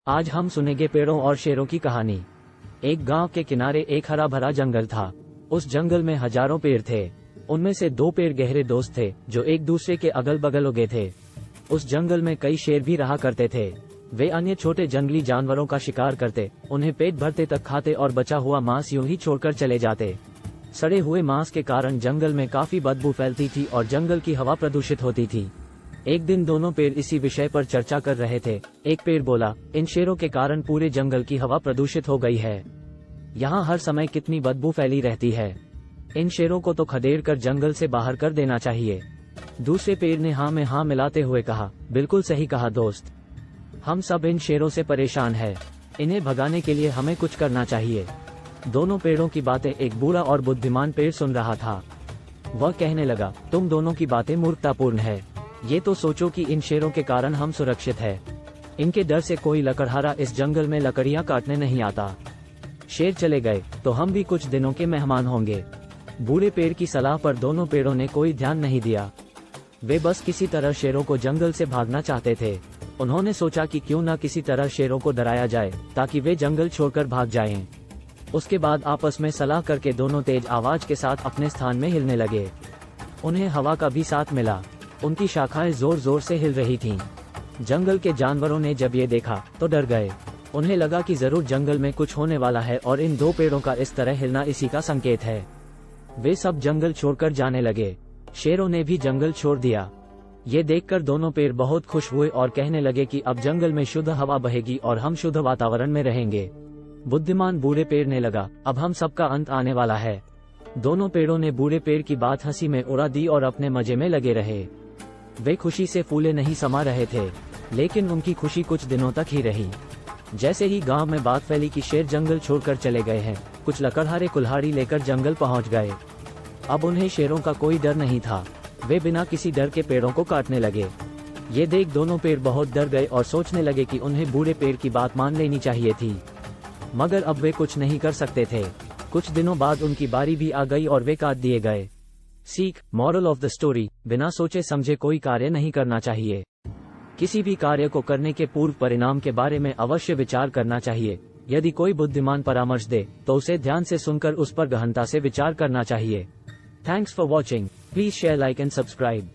आज हम सुनेंगे पेड़ों और शेरों की कहानी। एक गांव के किनारे एक हरा भरा जंगल था। उस जंगल में हजारों पेड़ थे। उनमें से दो पेड़ गहरे दोस्त थे जो एक दूसरे के अगल बगल उगे थे। उस जंगल में कई शेर भी रहा करते थे। वे अन्य छोटे जंगली जानवरों का शिकार करते, उन्हें पेट भरते तक खाते और बचा हुआ मांस यूं ही छोड़कर चले जाते। सड़े हुए मांस के कारण जंगल में काफी बदबू फैलती थी और जंगल की हवा प्रदूषित होती थी। एक दिन दोनों पेड़ इसी विषय पर चर्चा कर रहे थे। एक पेड़ बोला, इन शेरों के कारण पूरे जंगल की हवा प्रदूषित हो गई है। यहाँ हर समय कितनी बदबू फैली रहती है। इन शेरों को तो खदेड़ कर जंगल से बाहर कर देना चाहिए। दूसरे पेड़ ने हाँ में हाँ मिलाते हुए कहा, बिल्कुल सही कहा दोस्त, हम सब इन शेरों से परेशान है। इन्हें भगाने के लिए हमें कुछ करना चाहिए। दोनों पेड़ों की बातें एक बूढ़ा और बुद्धिमान पेड़ सुन रहा था। वह कहने लगा, तुम दोनों की बातें मूर्खतापूर्ण है। ये तो सोचो कि इन शेरों के कारण हम सुरक्षित है। इनके डर से कोई लकड़हारा इस जंगल में लकड़ियां काटने नहीं आता। शेर चले गए तो हम भी कुछ दिनों के मेहमान होंगे। बूढ़े पेड़ की सलाह पर दोनों पेड़ों ने कोई ध्यान नहीं दिया। वे बस किसी तरह शेरों को जंगल से भागना चाहते थे। उन्होंने सोचा कि क्यों न किसी तरह शेरों को डराया जाए ताकि वे जंगल छोड़कर भाग जाएं। उसके बाद आपस में सलाह करके दोनों तेज आवाज के साथ अपने स्थान में हिलने लगे। उन्हें हवा का भी साथ मिला। उनकी शाखाएं जोर जोर से हिल रही थीं। जंगल के जानवरों ने जब ये देखा तो डर गए। उन्हें लगा कि जरूर जंगल में कुछ होने वाला है और इन दो पेड़ों का इस तरह हिलना इसी का संकेत है। वे सब जंगल छोड़कर जाने लगे। शेरों ने भी जंगल छोड़ दिया। ये देखकर दोनों पेड़ बहुत खुश हुए और कहने लगे कि अब जंगल में शुद्ध हवा बहेगी और हम शुद्ध वातावरण में रहेंगे। बुद्धिमान बूढ़े पेड़ ने लगा, अब हम सबका अंत आने वाला है। दोनों पेड़ों ने बूढ़े पेड़ की बात हंसी में उड़ा दी और अपने मजे में लगे रहे। वे खुशी से फूले नहीं समा रहे थे, लेकिन उनकी खुशी कुछ दिनों तक ही रही। जैसे ही गांव में बात फैली कि शेर जंगल छोड़कर चले गए हैं, कुछ लकड़हारे कुल्हाड़ी लेकर जंगल पहुंच गए। अब उन्हें शेरों का कोई डर नहीं था। वे बिना किसी डर के पेड़ों को काटने लगे। ये देख दोनों पेड़ बहुत डर गए और सोचने लगे कि उन्हें बूढ़े पेड़ की बात मान लेनी चाहिए थी, मगर अब वे कुछ नहीं कर सकते थे। कुछ दिनों बाद उनकी बारी भी आ गई और वे काट दिए गए। सीख, मॉरल ऑफ द स्टोरी, बिना सोचे समझे कोई कार्य नहीं करना चाहिए। किसी भी कार्य को करने के पूर्व परिणाम के बारे में अवश्य विचार करना चाहिए। यदि कोई बुद्धिमान परामर्श दे तो उसे ध्यान से सुनकर उस पर गहनता से विचार करना चाहिए। Thanks for watching. Please share, like and subscribe.